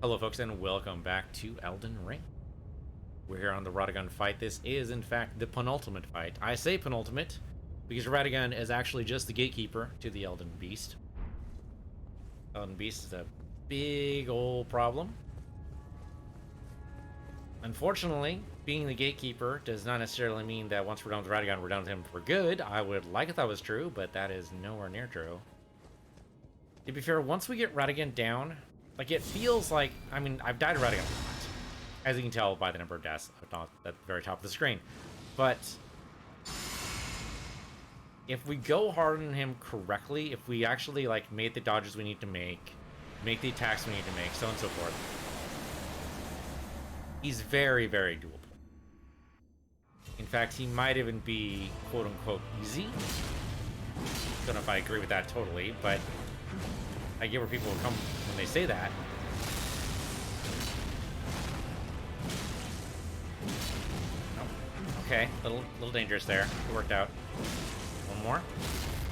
Hello folks and welcome back to Elden Ring. We're here on the Radagon fight. This is in fact the penultimate fight. I say penultimate because Radagon is actually just the gatekeeper to the Elden Beast. Elden Beast is a big old problem. Unfortunately, being the gatekeeper does not necessarily mean that once we're done with Radagon, we're done with him for good. I would like if that was true, but that is nowhere near true. To be fair, once we get Radagon down, like, it feels like, I mean, I've died to Radagon a lot, as you can tell by the number of deaths at the very top of the screen. But if we go hard on him correctly, if we actually, like, made the dodges we need to make the attacks we need to make, so on and so forth, he's very, very doable. In fact, he might even be quote-unquote easy. Don't know if I agree with that totally, but I get where people will come when they say that. Oh, okay, little dangerous there. It worked out. One more.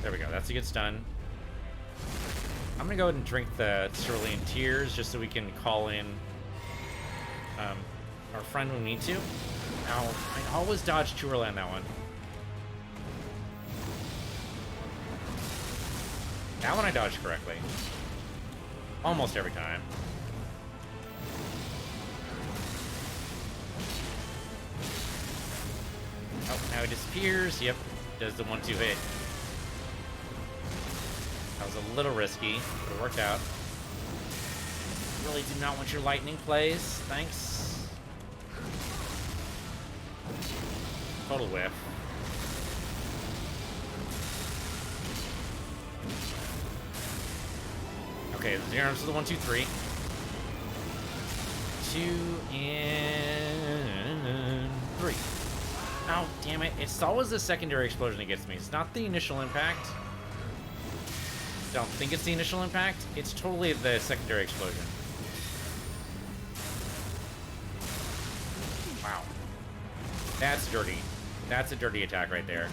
There we go. That's a good stun. I'm gonna go ahead and drink the Cerulean Tears just so we can call in our friend when we need to. Now, I always dodge too early on that one. That one I dodged correctly. Almost every time. Oh, now he disappears. Yep, does the 1-2 hit. That was a little risky, but it worked out. Really do not want your lightning plays. Thanks. Total whiff. Okay, the arms to the 1-2-3. 2 and 3. Oh, damn it. It's always the secondary explosion that gets me. It's not the initial impact. I don't think it's the initial impact. It's totally the secondary explosion. Wow. That's dirty. That's a dirty attack right there.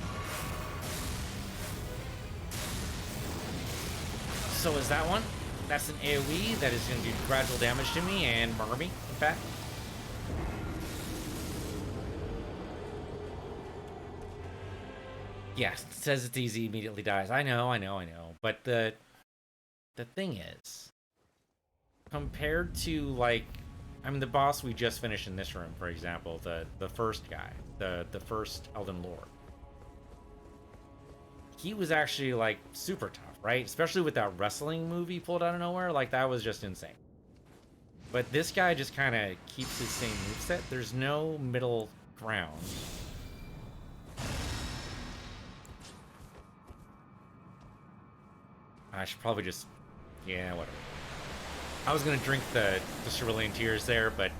So is that one? That's an AoE that is going to do gradual damage to me and murder me, in fact. Yes, it says it's easy, immediately dies. I know. But the thing is, compared to, like, I mean, the boss we just finished in this room, for example, the first guy, the first Elden Lord, he was actually, like, super tough, right? Especially with that wrestling move he pulled out of nowhere. Like, that was just insane. But this guy just kind of keeps his same moveset. There's no middle ground. I should probably just... yeah, whatever. I was going to drink the Cerulean Tears there, but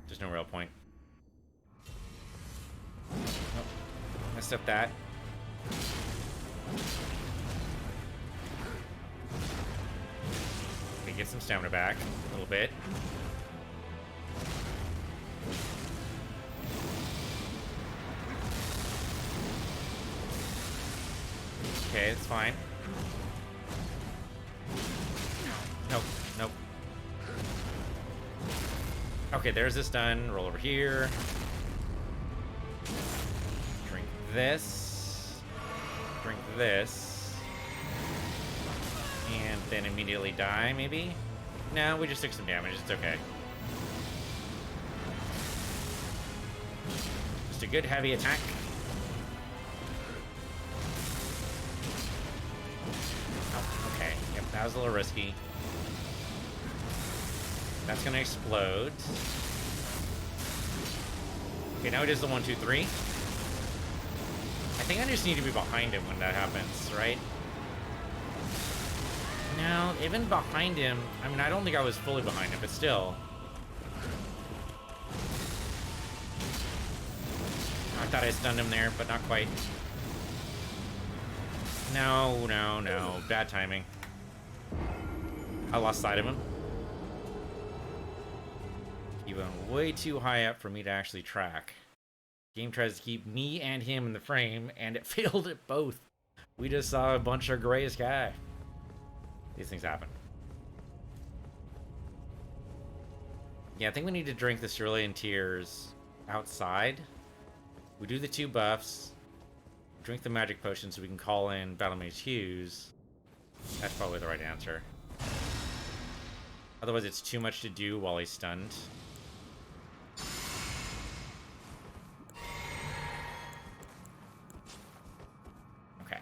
there's no real point. Nope. Messed up that. Okay, get some stamina back a little bit. Okay, it's fine. Nope. Okay, there's this done. Roll over here. Drink this. Drink this. And then immediately die, maybe? No, we just took some damage. It's okay. Just a good heavy attack. Oh, okay. Yep, that was a little risky. That's gonna explode. Okay, now it is the 1-2-3. I think I just need to be behind him when that happens, right? No, even behind him, I mean, I don't think I was fully behind him, but still. I thought I stunned him there, but not quite. No. Bad timing. I lost sight of him. He went way too high up for me to actually track. Game tries to keep me and him in the frame, and it failed at both. We just saw a bunch of gray sky. These things happen. Yeah, I think we need to drink the Cerulean Tears outside. We do the 2 buffs. Drink the magic potion so we can call in Battle Mage Hughes. That's probably the right answer. Otherwise, it's too much to do while he's stunned. Okay.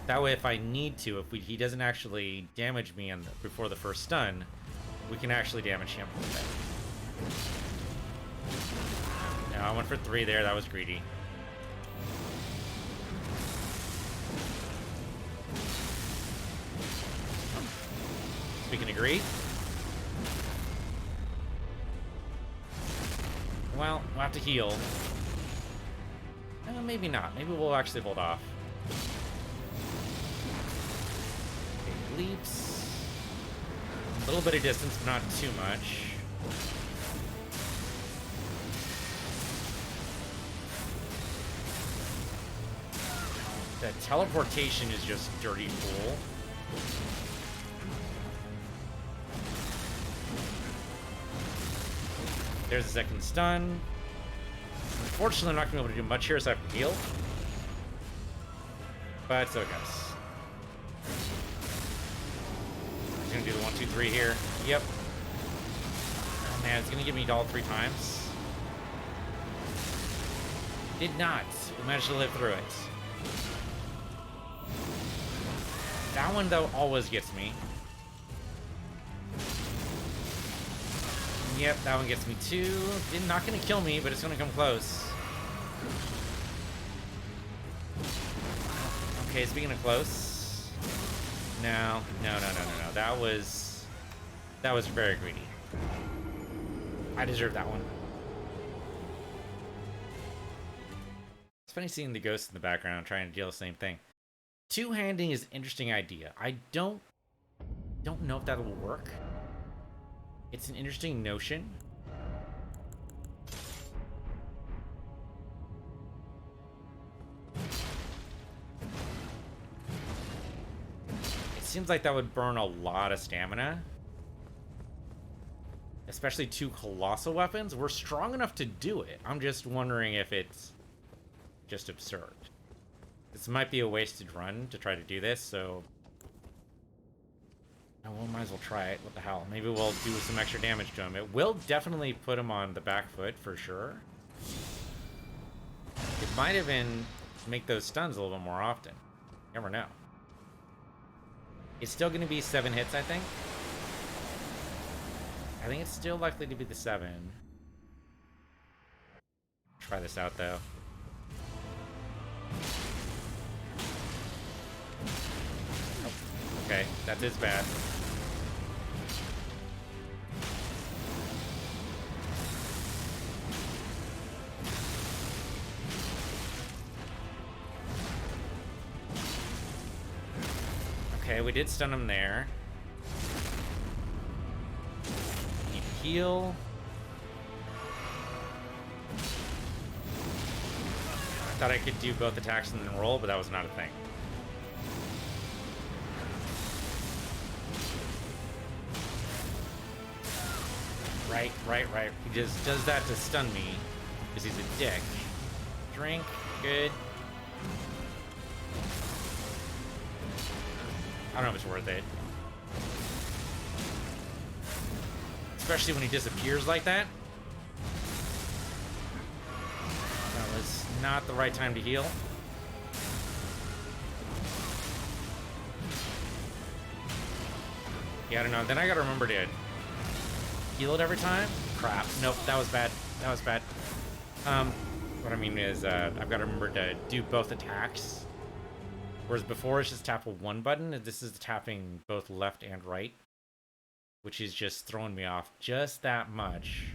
That way, if I need to, if he doesn't actually damage me before the first stun, we can actually damage him with it. No, I went for 3 there. That was greedy. We can agree. Well, we'll have to heal. Maybe not. Maybe we'll actually hold off. Okay, leaps. A little bit of distance, but not too much. That teleportation is just dirty fool. There's a second stun. Unfortunately, I'm not going to be able to do much here, so I have to heal. But so it goes. He's going to do the 1, 2, 3 here. Yep. Oh man, it's going to give me all 3 times. Did not. We managed to live through it. That one, though, always gets me. Yep, that one gets me too. Not gonna kill me, but it's gonna come close. Okay, speaking of close. No. That was very greedy. I deserve that one. It's funny seeing the ghost in the background trying to deal the same thing. Two-handing is an interesting idea. I don't know if that'll work. It's an interesting notion. It seems like that would burn a lot of stamina. Especially 2 colossal weapons. We're strong enough to do it. I'm just wondering if it's just absurd. This might be a wasted run to try to do this, so... Oh, well, might as well try it. What the hell? Maybe we'll do some extra damage to him. It will definitely put him on the back foot, for sure. It might even make those stuns a little bit more often. You never know. It's still going to be 7 hits, I think. I think it's still likely to be the 7. Try this out, though. Oh, okay, that is bad. Okay, we did stun him there. Need to heal. I thought I could do both attacks and then roll, but that was not a thing. Right. He just does that to stun me because he's a dick. Drink, good. I don't know if it's worth it. Especially when he disappears like that. That was not the right time to heal. Yeah, I don't know. Then I gotta remember to heal it every time. Crap. Nope, that was bad. That was bad. What I mean is, I've got to remember to do both attacks. Whereas before it's just tap with 1 button, and this is tapping both left and right. Which is just throwing me off just that much.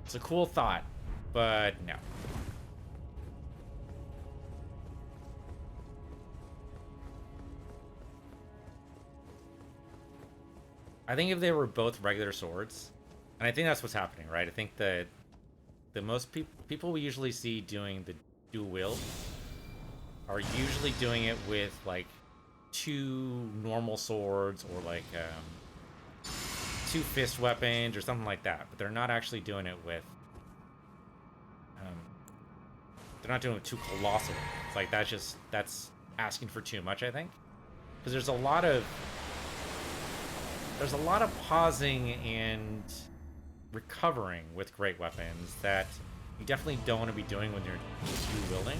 It's a cool thought, but no. I think if they were both regular swords, and I think that's what's happening, right? I think that the most people we usually see doing the dual wield are usually doing it with, like, two normal swords or like two fist weapons or something like that, but they're not actually doing it with they're not doing it with two colossal weapons. Like that's asking for too much, I think, because there's a lot of pausing and recovering with great weapons that you definitely don't want to be doing when you're two wielding.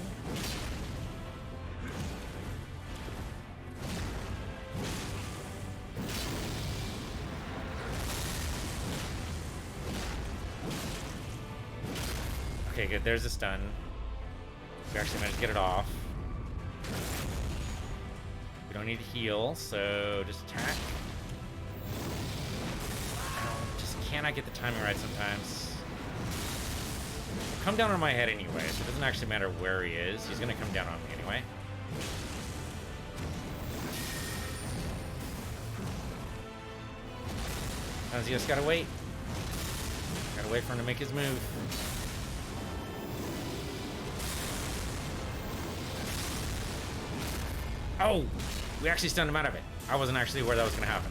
Okay, good. There's a stun. We actually managed to get it off. We don't need to heal, so just attack. Just cannot get the timing right sometimes. He'll come down on my head anyway, so it doesn't actually matter where he is. He's going to come down on me anyway. You just gotta wait. Gotta wait for him to make his move. Oh! We actually stunned him out of it. I wasn't actually aware that was gonna happen.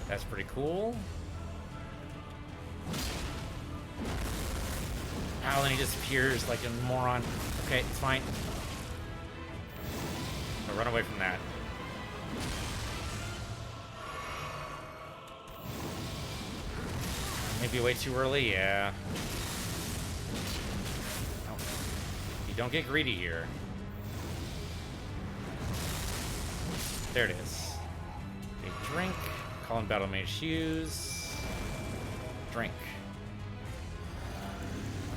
That's pretty cool. Ow, and he disappears like a moron. Okay, it's fine. I'll run away from that. Maybe way too early, yeah. Oh. You don't get greedy here. There it is. Okay, drink. Call in Battle Mage Hughes. Drink.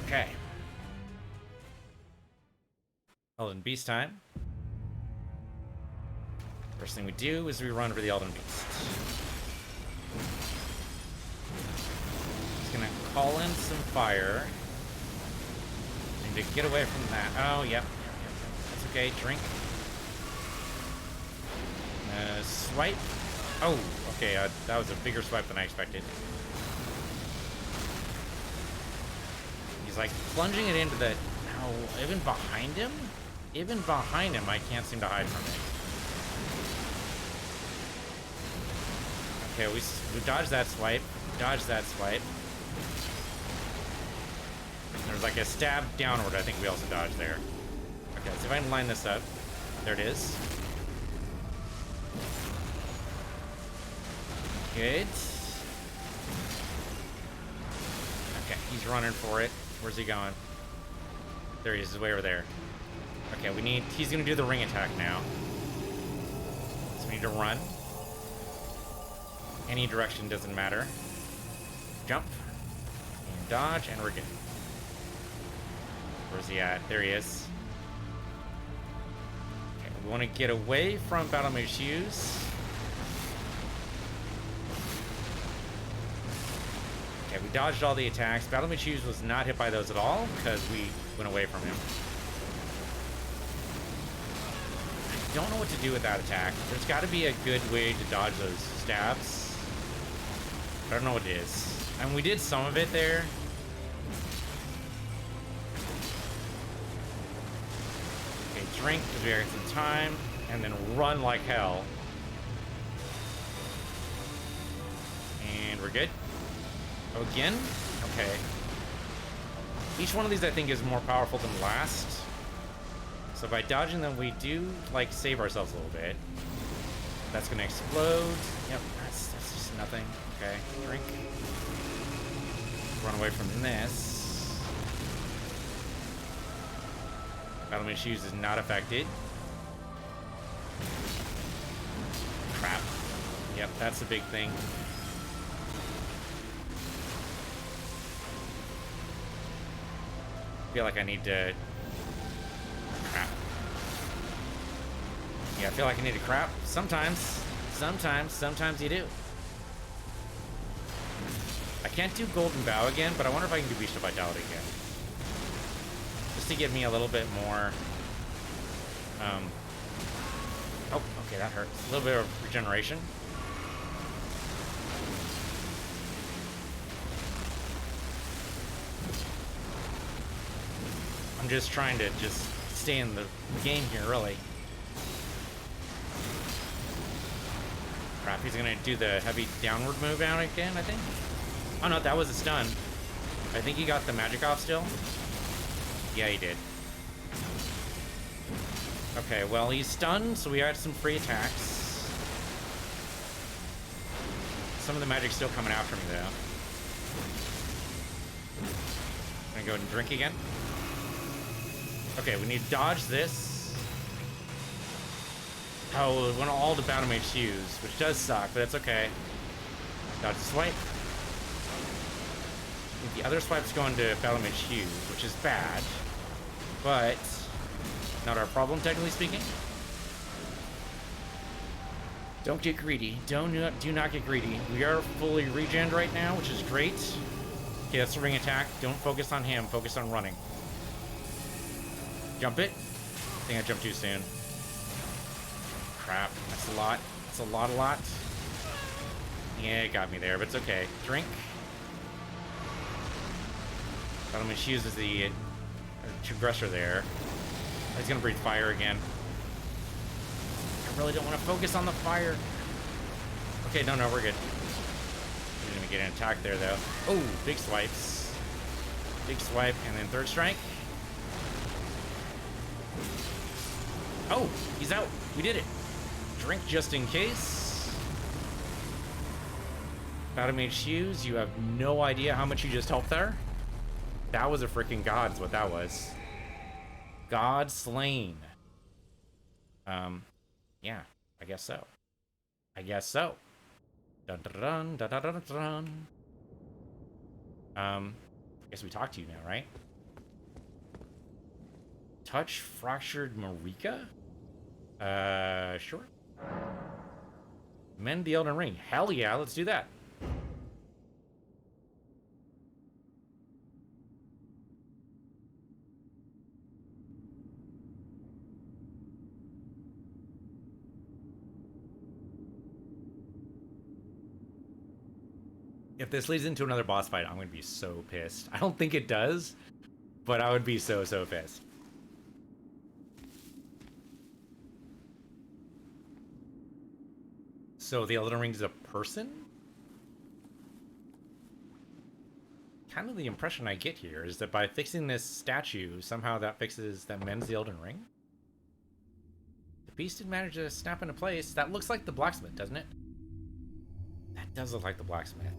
Okay. Elden Beast time. First thing we do is we run for the Elden Beast. Just gonna call in some fire. Need to get away from that. Oh, yep. That's okay. Drink. Swipe. Oh, okay. That was a bigger swipe than I expected. He's like plunging it into the. Oh, even behind him? Even behind him, I can't seem to hide from it. Okay, we dodged that swipe. Dodged that swipe. There's like a stab downward. I think we also dodged there. Okay, so if I can line this up. There it is. Good. Okay, he's running for it. Where's he going? There he is. He's way over there. Okay, he's gonna do the ring attack now. So we need to run. Any direction doesn't matter. Jump. And dodge, and we're good. Where's he at? There he is. Okay, we want to get away from Battle Mage Hughes. Okay, we dodged all the attacks. Battle Mage Hughes was not hit by those at all because we went away from him. I don't know what to do with that attack. There's got to be a good way to dodge those stabs. I don't know what it is. I mean, we did some of it there. Okay, drink because we have some time, and then run like hell. And we're good. Oh, again? Okay. Each one of these, I think, is more powerful than the last. So by dodging them, we do, like, save ourselves a little bit. That's gonna explode. Yep, that's just nothing. Okay, drink. Run away from this. Battle Mage Hughes is not affected. Crap. Yep, that's the big thing. I feel like I need to... Crap. Yeah, I feel like I need to crap. Sometimes you do. I can't do Golden Bow again, but I wonder if I can do Beast of Vitality again. Just to give me a little bit more... Oh, okay, that hurts. A little bit of regeneration. I'm just trying to just stay in the game here, really. Crap, he's gonna do the heavy downward move out again, I think. Oh no, that was a stun. I think he got the magic off still. Yeah, he did. Okay, well, he's stunned, so we got some free attacks. Some of the magic's still coming after me, though. I'm gonna go ahead and drink again. Okay, we need to dodge this. Oh, it went all to battle mage use, which does suck, but it's okay. Dodge the swipe. I think the other swipe's going to battle mage use, which is bad, but not our problem, technically speaking. Don't get greedy. Do not get greedy. We are fully regened right now, which is great. Okay, that's the ring attack. Don't focus on him. Focus on running. Jump it. I think I jumped too soon. Crap. That's a lot. That's a lot. Yeah, it got me there, but it's okay. Drink. Battle Mage uses the aggressor there. He's gonna breathe fire again. I really don't want to focus on the fire. Okay, no, we're good. We're gonna get an attack there, though. Oh, big swipes. Big swipe, and then third strike. Oh, he's out. We did it. Drink just in case. Battle Mage Hughes, you have no idea how much you just helped there. That was a freaking god, is what that was. God slain. Yeah, I guess so. Dun dun dun dun dun dun dun. I guess we talked to you now, right? Touch fractured Marika? Sure. Mend the Elden Ring. Hell yeah, let's do that. If this leads into another boss fight, I'm going to be so pissed. I don't think it does, but I would be so pissed. So the Elden Ring is a person? Kind of the impression I get here is that by fixing this statue, somehow that mends the Elden Ring. The beast did manage to snap into place. That looks like the Blacksmith, doesn't it? That does look like the Blacksmith.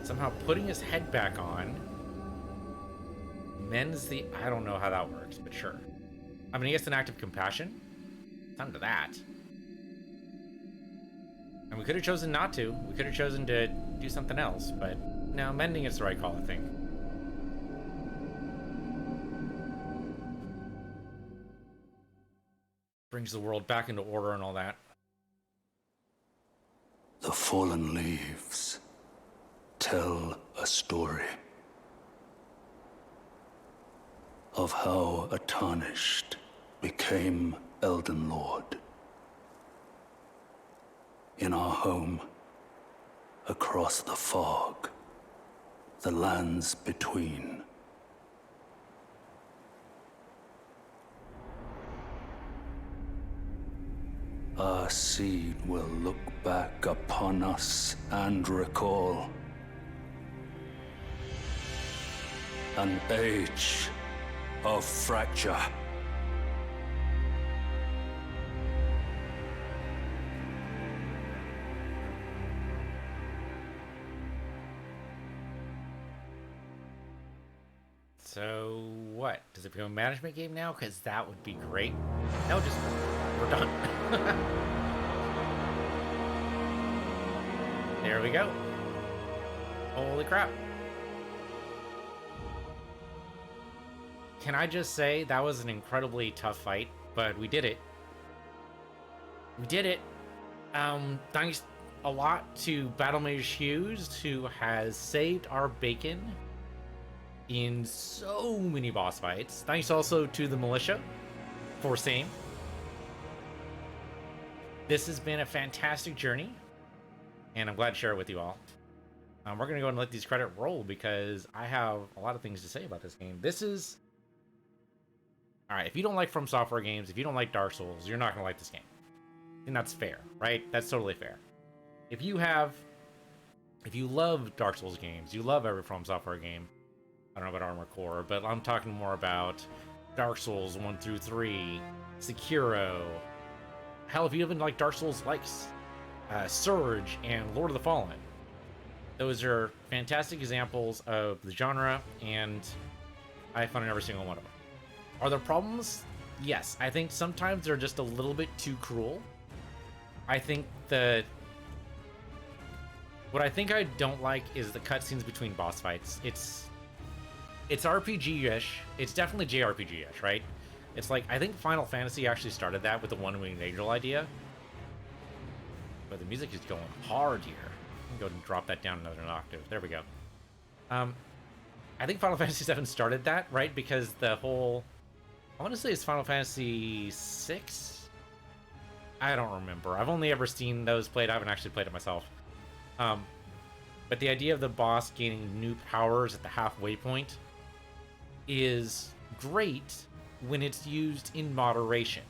Somehow putting his head back on mends the... I don't know how that works, but sure. I mean, he gets an act of compassion. It's under that. And we could have chosen not to. We could have chosen to do something else, but no, mending is the right call, I think. Brings the world back into order and all that. The fallen leaves tell a story of how a tarnished became Elden Lord. In our home, across the fog, the lands between. Our seed will look back upon us and recall an age of fracture. So what? Does it become a management game now? Because that would be great. No, just we're done. There we go. Holy crap. Can I just say that was an incredibly tough fight, but we did it. We did it. Thanks a lot to Battle Mage Hughes, who has saved our bacon in so many boss fights. Thanks also to the militia for same. This has been a fantastic journey, and I'm glad to share it with you all. We're going to go and let these credits roll because I have a lot of things to say about this game. This is... Alright, if you don't like FromSoftware games, if you don't like Dark Souls, you're not going to like this game. And that's fair, right? That's totally fair. If you love Dark Souls games, you love every FromSoftware game. I don't know about Armored Core, but I'm talking more about Dark Souls 1 through 3, Sekiro. Hell, if you even like Dark Souls likes Surge and Lord of the Fallen. Those are fantastic examples of the genre, and I have fun in every single one of them. Are there problems? Yes. I think sometimes they're just a little bit too cruel. I think that what I don't like is the cutscenes between boss fights. It's RPG-ish. It's definitely JRPG-ish, right? It's like, I think Final Fantasy actually started that with the one-winged angel idea. But the music is going hard here. I'm going to go and drop that down another octave. There we go. I think Final Fantasy VII started that, right? Because the whole... I want to say it's Final Fantasy VI? I don't remember. I've only ever seen those played. I haven't actually played it myself. But the idea of the boss gaining new powers at the halfway point is great when it's used in moderation.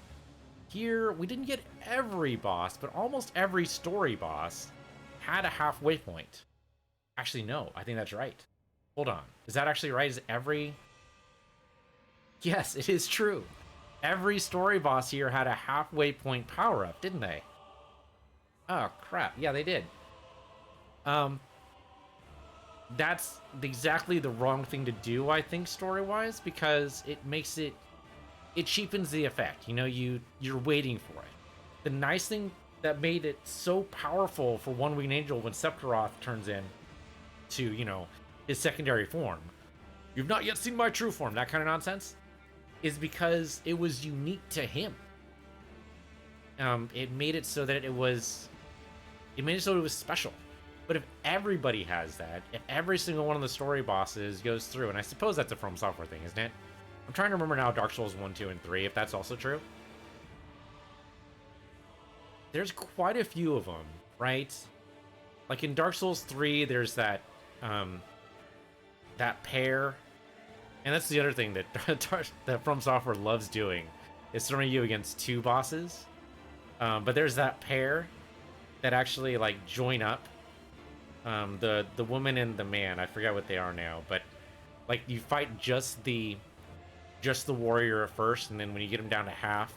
Here, we didn't get every boss, but almost every story boss had a halfway point. Actually, no, I think that's right. Hold on. Is that actually right? Is every... Yes, it is true. Every story boss here had a halfway point power-up, didn't they? Oh, crap. Yeah, they did. That's exactly the wrong thing to do, I think, story-wise, because it makes it... It cheapens the effect. You know, you're waiting for it. The nice thing that made it so powerful for One Winged Angel when Sephiroth turns in to, you know, his secondary form. You've not yet seen my true form, that kind of nonsense, is because it was unique to him. It made it so that it was special. But if everybody has that, if every single one of the story bosses goes through, and I suppose that's a FromSoftware thing, isn't it? I'm trying to remember now Dark Souls 1, 2, and 3, if that's also true. There's quite a few of them, right? Like in Dark Souls 3, there's that pair. And that's the other thing that FromSoftware loves doing, is throwing you against two bosses. But there's that pair that actually like join up. The woman and the man, I forget what they are now, but like you fight just the warrior at first, and then when you get him down to half,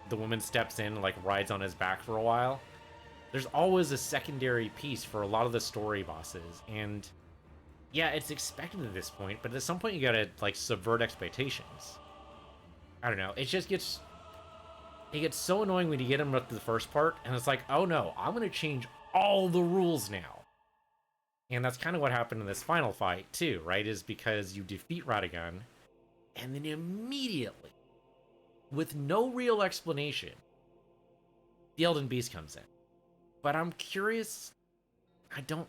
the woman steps in and like rides on his back for a while. There's always a secondary piece for a lot of the story bosses, and yeah, it's expected at this point, but at some point you gotta like subvert expectations. I don't know, it gets so annoying when you get them up to the first part, and it's like, oh no, I'm gonna change all the rules now. And that's kind of what happened in this final fight too, right? Is because you defeat Radagon, and then immediately, with no real explanation, the Elden Beast comes in. But I'm curious, I don't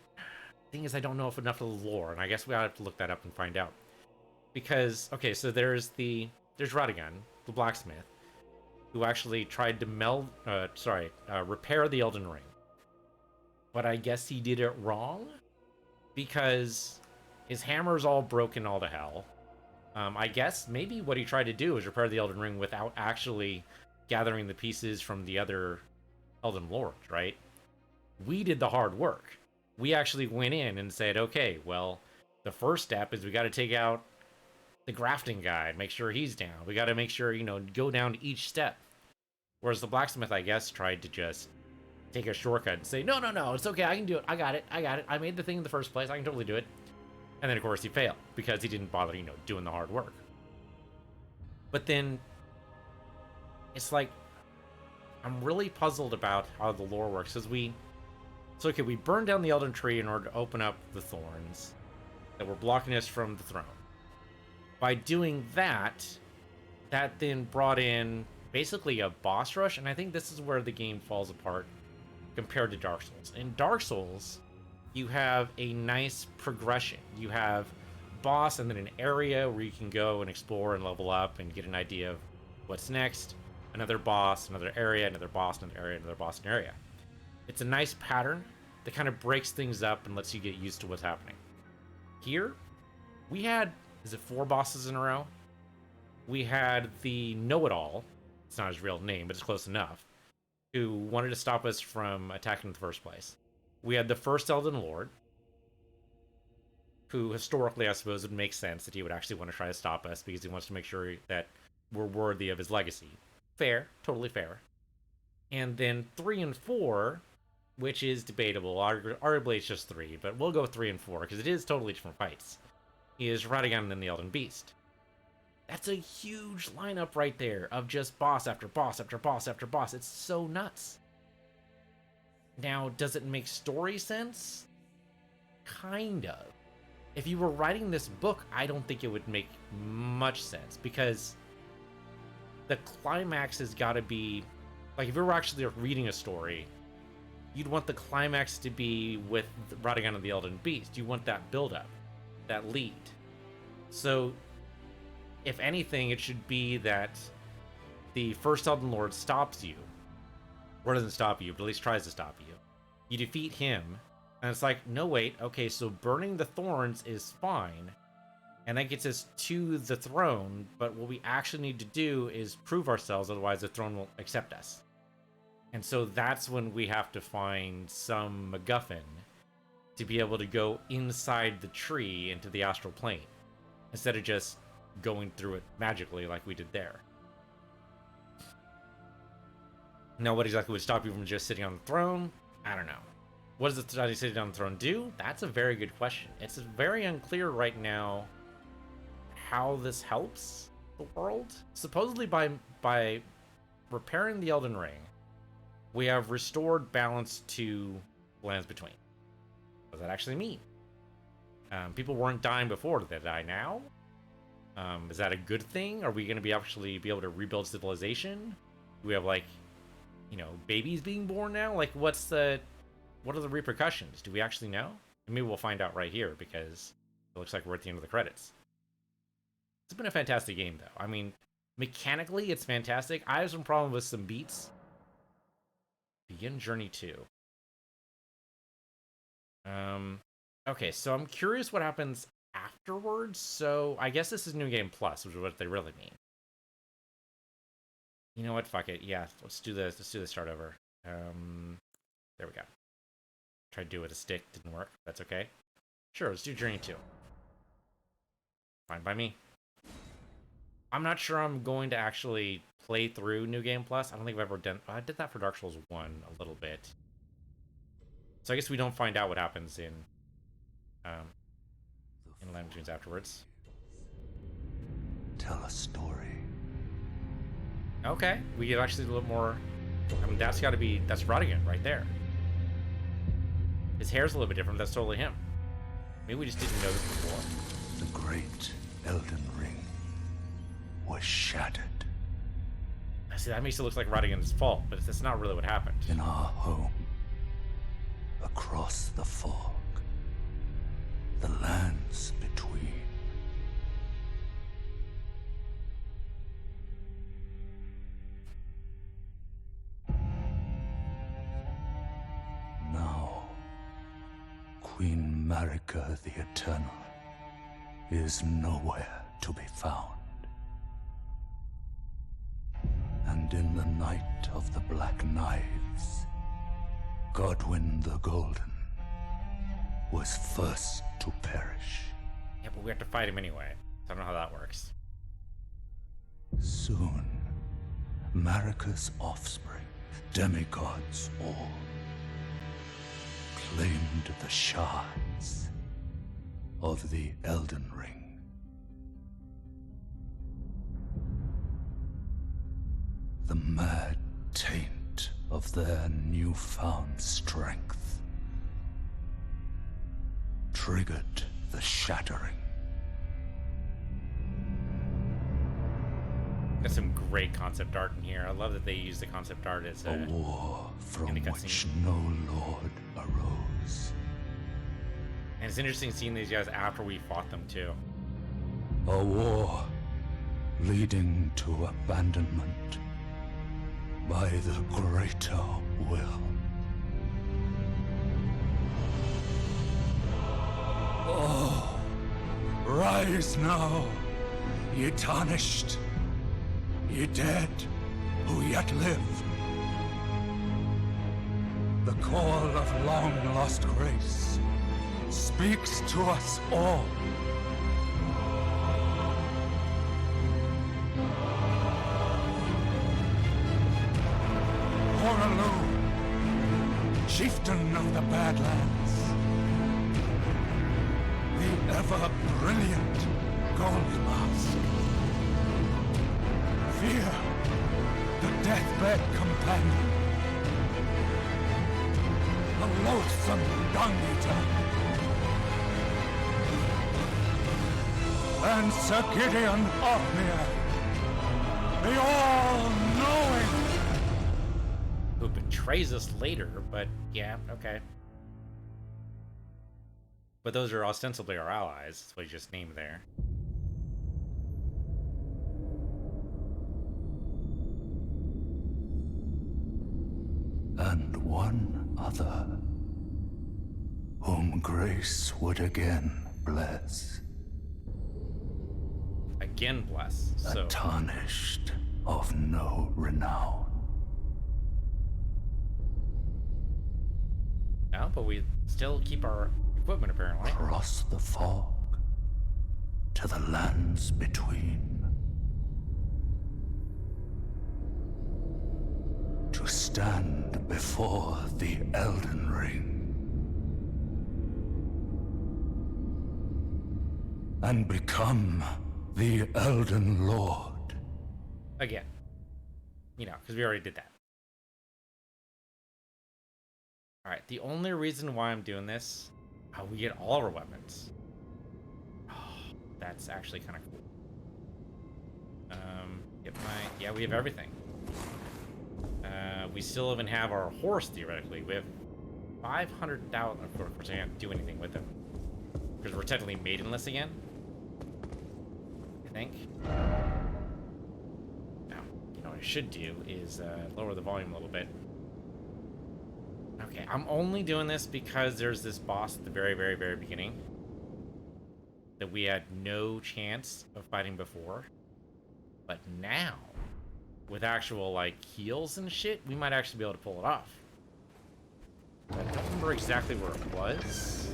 know if enough of the lore, and I guess we ought to have to look that up and find out. Because, okay, so there's Radagon, the Blacksmith, who actually tried to repair the Elden Ring. But I guess he did it wrong, because his hammer's all broken all to hell. I guess maybe what he tried to do is repair the Elden Ring without actually gathering the pieces from the other Elden Lords, right? We did the hard work. We actually went in and said, okay, well, the first step is we got to take out the grafting guy, make sure he's down. We got to make sure, go down to each step. Whereas the blacksmith, I guess, tried to just take a shortcut and say, no, it's okay, I can do it. I got it. I made the thing in the first place. I can totally do it. And then, of course, he failed because he didn't bother, doing the hard work. But then it's like, I'm really puzzled about how the lore works. Because we burned down the Elden Tree in order to open up the thorns that were blocking us from the throne. By doing that then brought in basically a boss rush. And I think this is where the game falls apart compared to Dark Souls. In Dark Souls, you have a nice progression. You have boss and then an area where you can go and explore and level up and get an idea of what's next. Another boss, another area, another boss, another area, another boss, an area. It's a nice pattern that kind of breaks things up and lets you get used to what's happening. Here, we had, is it 4 bosses in a row? We had the Know-It-All. It's not his real name, but it's close enough. who wanted to stop us from attacking in the first place. We had the first Elden Lord, who historically, I suppose, would make sense that he would actually want to try to stop us because he wants to make sure that we're worthy of his legacy. Fair, totally fair. And then 3 and 4, which is debatable. Arguably, it's just 3, but we'll go 3 and 4 because it is totally different fights. Is Radagon and the Elden Beast. That's a huge lineup right there of just boss after boss after boss after boss. It's so nuts. Now, does it make story sense? Kind of. If you were writing this book, I don't think it would make much sense because the climax has got to be, like, if you were actually reading a story, you'd want the climax to be with Radagon and the Elden Beast. You want that build-up, that lead. So, if anything, it should be that the first Elden Lord stops you, or doesn't stop you, but at least tries to stop you. You defeat him, and it's like, no, wait, okay, so burning the thorns is fine, and that gets us to the throne, but what we actually need to do is prove ourselves, otherwise the throne won't accept us. And so that's when we have to find some MacGuffin to be able to go inside the tree into the astral plane, instead of just going through it magically like we did there. Now, what exactly would stop you from just sitting on the throne? I don't know. What does the sitting on the throne do? That's a very good question. It's very unclear right now how this helps the world. Supposedly by repairing the Elden Ring, we have restored balance to lands between. What does that actually mean? People weren't dying before. Do they die now? Is that a good thing? Are we going to be able to rebuild civilization? Do we have, like, babies being born now? Like, what are the repercussions? Do we actually know? And maybe we'll find out right here because it looks like we're at the end of the credits. It's been a fantastic game, though. I mean, mechanically, it's fantastic. I have some problem with some beats. Begin Journey 2. Okay, so I'm curious what happens afterwards. So I guess this is New Game Plus, which is what they really mean. You know what? Fuck it. Yeah, let's do this. Let's do the start over. There we go. Tried to do it with a stick. Didn't work. That's okay. Sure, let's do Journey 2. Fine by me. I'm not sure I'm going to actually play through New Game Plus. I don't think I've ever done... I did that for Dark Souls 1 a little bit. So I guess we don't find out what happens in Land Between afterwards. Tell a story. Okay, we get actually a little more... I mean, that's Rodigan right there. His hair's a little bit different, that's totally him. Maybe we just didn't know this before. The great Elden Ring was shattered. See, that makes it look like Rodigan's fault, but that's not really what happened. In our home, across the fog, the lands between. Now, Queen Marika the Eternal is nowhere to be found. And in the night of the Black Knives, Godwyn the Golden was first to perish. Yeah, but we have to fight him anyway. So I don't know how that works. Soon, Marika's offspring, demigods all, claimed the shards of the Elden Ring. The mad taint of their newfound strength triggered the shattering. Got some great concept art in here. I love that they use the concept art as a war from which no lord arose. And it's interesting seeing these guys after we fought them too. A war leading to abandonment by the greater will. Oh, rise now, ye tarnished, ye dead who yet live. The call of long-lost grace speaks to us all. Horalu, chieftain of the Badlands, the ever-brilliant Gold Mask. Fear, the deathbed companion. The loathsome dung-eater. And Sir Gideon Othmere, the all-knowing. Who betrays us later, but yeah, okay. But those are ostensibly our allies. That's what he just named there. And one other, whom grace would again bless. Again bless, so... Tarnished of no renown. No, but we still keep our equipment, apparently. Across the fog, to the lands between. To stand before the Elden Ring. And become the Elden Lord. Again. You know, because we already did that. Alright, the only reason why I'm doing this, we get all of our weapons. Oh, that's actually kind of cool. Yeah, we have everything. We still even have our horse, theoretically. We have 500,000. Of course, I can't do anything with them. Because we're technically maidenless again. I think. Now, you know what I should do is lower the volume a little bit. Okay, I'm only doing this because there's this boss at the very, very, very beginning that we had no chance of fighting before. But now, with actual, like, heals and shit, we might actually be able to pull it off. I don't remember exactly where it was.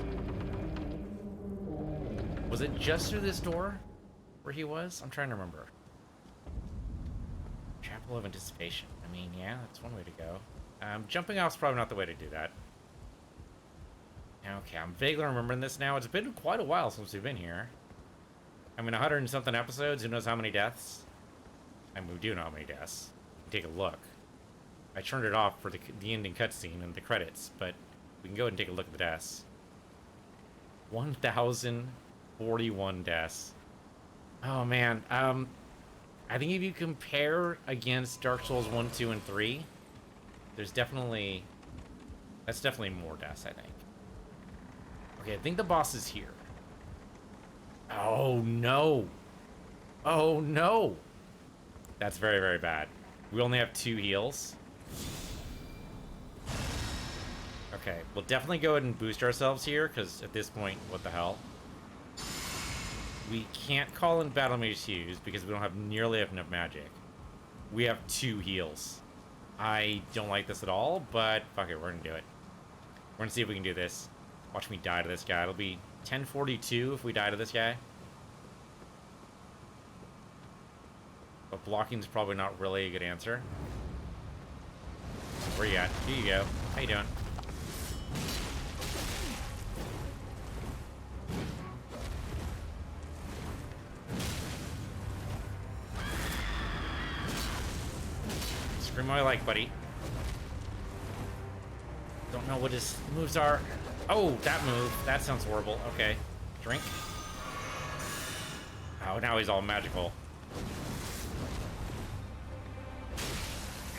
Was it just through this door where he was? I'm trying to remember. Chapel of Anticipation. I mean, yeah, that's one way to go. Jumping off's probably not the way to do that. Okay, I'm vaguely remembering this now. It's been quite a while since we've been here. I mean, 100 and something episodes. Who knows how many deaths? I mean, we do know how many deaths. Take a look. I turned it off for the ending cutscene and the credits, but we can go ahead and take a look at the deaths. 1,041 deaths. Oh, man. I think if you compare against Dark Souls 1, 2, and 3, there's definitely... That's definitely more deaths, I think. Okay, I think the boss is here. Oh, no. Oh, no. That's very, very bad. We only have 2 heals. Okay, we'll definitely go ahead and boost ourselves here, because at this point, what the hell? We can't call in Battle Mage Hughes because we don't have nearly enough magic. We have 2 heals. I don't like this at all, but fuck it, we're gonna do it. We're gonna see if we can do this. Watch me die to this guy. It'll be 1042 if we die to this guy. But blocking's probably not really a good answer. Where you at? Here you go. How you doing? Scream all I like, buddy. Don't know what his moves are. Oh, that move. That sounds horrible. Okay. Drink. Oh, now he's all magical.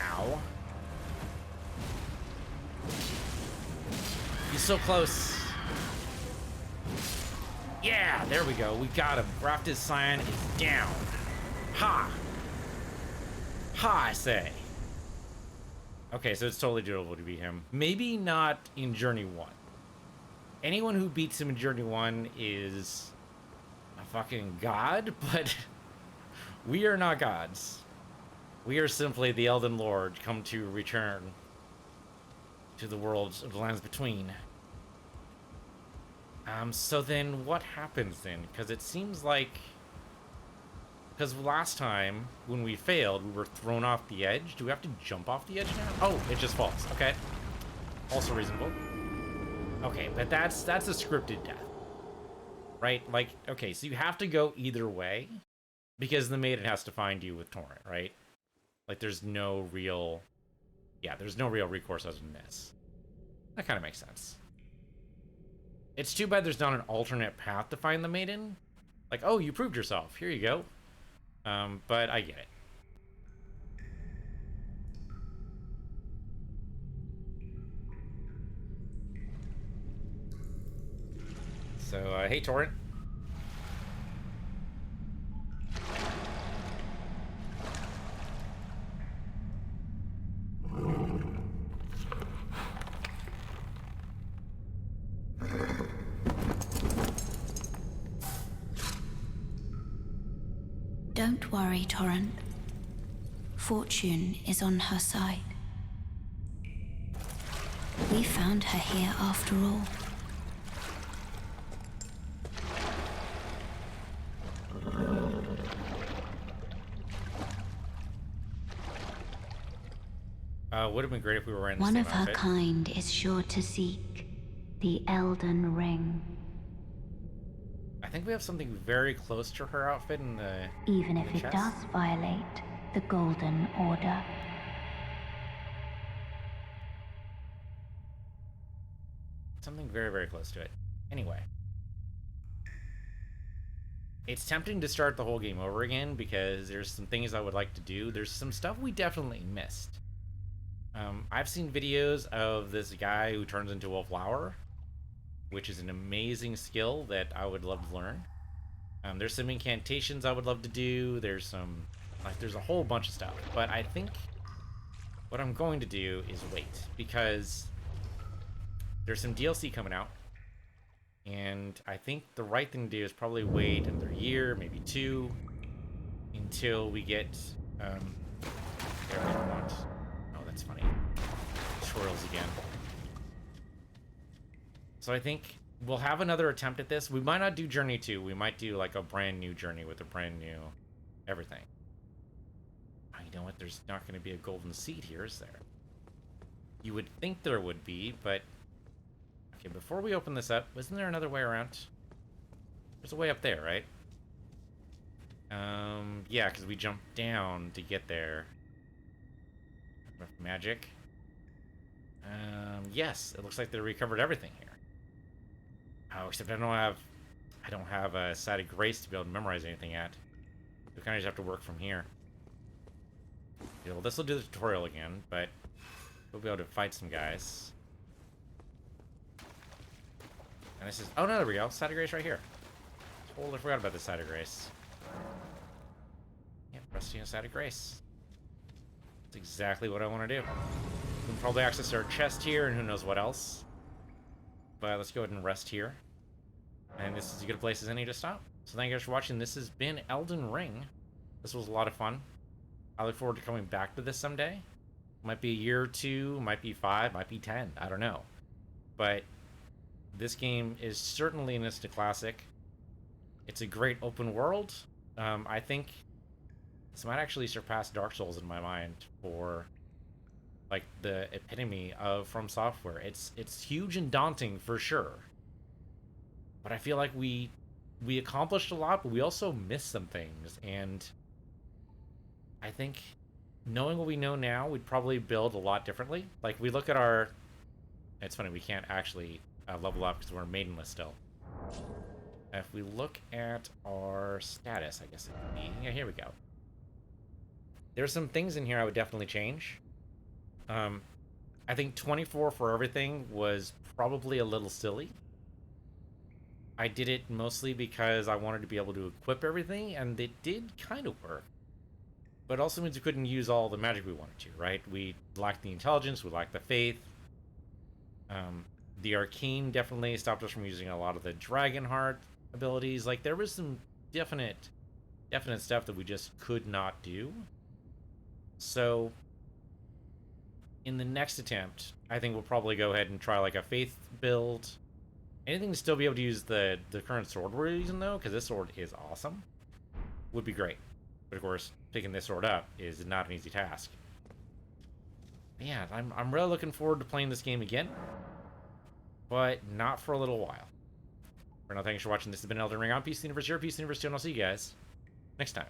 Ow. He's so close. Yeah, there we go. We got him. Grafted Scion is down. Ha! Ha, I say. Okay, so it's totally doable to beat him. Maybe not in Journey 1. Anyone who beats him in Journey 1 is a fucking god, but we are not gods. We are simply the Elden Lord come to return. to the worlds of the lands between. So then what happens then? Because it seems like... Because last time, when we failed, we were thrown off the edge. Do we have to jump off the edge now? Oh, it just falls. Okay. Also reasonable. Okay, but that's a scripted death. Right? Like, okay, so you have to go either way. Because the maiden has to find you with Torrent, right? Like, there's no real... Yeah, there's no real recourse other than this. That kind of makes sense. It's too bad there's not an alternate path to find the maiden. Like, oh, you proved yourself. Here you go. But I get it. So, hey, Torrent. Don't worry, Torrent. Fortune is on her side. We found her here after all. Would have been great if we were in the One same of her outfit. kind is sure to seek the Elden Ring. I think we have something very close to her outfit in the... Even if it chest? does violate the Golden Order. Something very, very close to it. Anyway. It's tempting to start the whole game over again because there's some things I would like to do. There's some stuff we definitely missed. I've seen videos of this guy who turns into a flower, which is an amazing skill that I would love to learn. There's some incantations I would love to do. There's some... Like, there's a whole bunch of stuff. But I think what I'm going to do is wait, because there's some DLC coming out. And I think the right thing to do is probably wait another year, maybe 2, until we get... there I don't want... Oh, that's funny. Tutorials again. So I think we'll have another attempt at this. We might not do Journey 2. We might do, like, a brand new journey with a brand new everything. Oh, you know what? There's not going to be a golden seed here, is there? You would think there would be, but... Okay, before we open this up, isn't there another way around? There's a way up there, right? Yeah, because we jumped down to get there. Magic. Yes, it looks like they recovered everything here. Oh, except I don't have a side of grace to be able to memorize anything yet. We kind of just have to work from here. Yeah, well, this will do the tutorial again, but we'll be able to fight some guys. And this is... Oh, no, there we go. Side of grace right here. Totally forgot about the side of grace. Yeah, resting a side of grace. That's exactly what I want to do. We can probably access our chest here and who knows what else. But let's go ahead and rest here. And this is as good a place as any to stop. So thank you guys for watching. This has been Elden Ring. This was a lot of fun. I look forward to coming back to this someday. Might be a year or 2, might be 5, might be 10. I don't know. But this game is certainly an instant classic. It's a great open world. I think this might actually surpass Dark Souls in my mind for like the epitome of FromSoftware. It's huge and daunting for sure. But I feel like we accomplished a lot, but we also missed some things. And I think knowing what we know now, we'd probably build a lot differently. Like, we look at our... It's funny, we can't actually level up because we're maidenless still. If we look at our status, I guess it would be... Yeah, here we go. There's some things in here I would definitely change. I think 24 for everything was probably a little silly. I did it mostly because I wanted to be able to equip everything, and it did kind of work. But it also means we couldn't use all the magic we wanted to, right? We lacked the intelligence, we lacked the faith. The arcane definitely stopped us from using a lot of the dragon heart abilities. Like, there was some definite stuff that we just could not do. So in the next attempt, I think we'll probably go ahead and try like a faith build. Anything to still be able to use the current sword we're using though, because this sword is awesome, would be great. But of course, picking this sword up is not an easy task. But yeah, I'm really looking forward to playing this game again, but not for a little while. For now, thanks for watching. This has been Elden Ring on Peace Universe, your Peace Universe 2, and I'll see you guys next time.